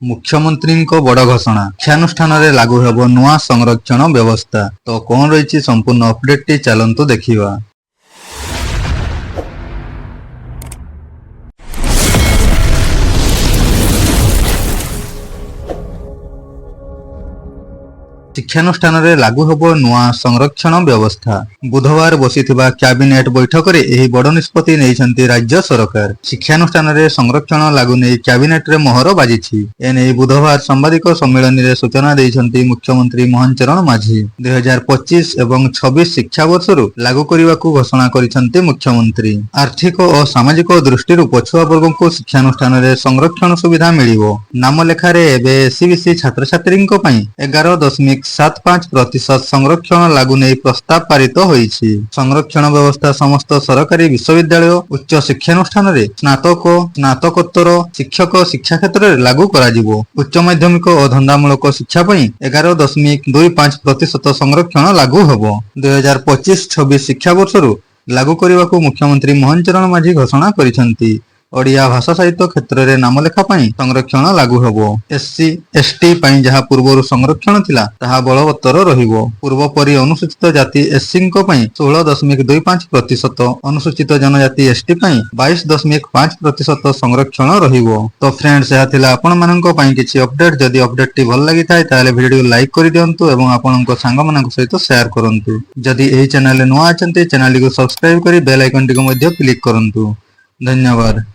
मुख्यमंत्री बड़ घोषणा शिक्षानुष्ठान लागू हेब नुआ संरक्षण व्यवस्था। तो कौन रही संपूर्ण अपडेट टी चलतु देखा। शिक्षानुष्ठान लागू हेब नुआ संरक्षण व्यवस्था। बुधवार बसिथिबा कैबिनेट बैठक में यह बड़ निष्पत्ति नहीं राज्य सरकार। शिक्षानुष्ठान संरक्षण लागू नहीं कैबिनेट रे मोहर बाजी। एने बुधवार सांबादिक सम्मेलन में सूचना देइछंती मुख्यमंत्री मोहन चरण माझी। 2025 एवं 26 शिक्षा वर्ष लागू करने को घोषणा करिसेंती मुख्यमंत्री। आर्थिक और सामाजिक दृष्टि पछुआ वर्ग को शिक्षानुष्ठान संरक्षण सुविधा मिलिबो। नाम लेखार एबे एसईबीसी छात्र छात्री 11.75% संरक्षण लागू नहीं प्रस्ताव पारित होईछि। संरक्षण व्यवस्था समस्त सरकारी विश्वविद्यालय उच्च शिक्षानुष्ठान स्नातक स्नातकोत्तर शिक्षक शिक्षा क्षेत्र में लागू कराजिबो। उच्च माध्यमिक और धंदामूलक शिक्षा 11.25% संरक्षण लागू हेबो। 2025-26 शिक्षा वर्ष लागू करने को मुख्यमंत्री मोहन चरण माझी घोषणा करिसेंती। ओडिया भाषा साहित्य क्षेत्र में नामलेखा संरक्षण लागू हेबो। एससी एसटी जहाँ पूर्व संरक्षण थिला ताहा बलवत्तर रहिबो। पूर्व परि अनुसूचित जाति एससी 16.25%, अनुसूचित जनजाति एसटी 22.5% संरक्षण रहिबो। तो फ्रेंड्स यह थिला आपण माननको पई किछि अपडेट। जदि अपडेट टी भल लागि थाए ताले वीडियो लाइक करि दियंतु एवं आपनको सांग माननको सहित शेयर करंतु। जदि एही चैनल नुआ अछंती चैनल को सब्सक्राइब करी बेल आइकन टी को मध्ये क्लिक करंतु। धन्यवाद।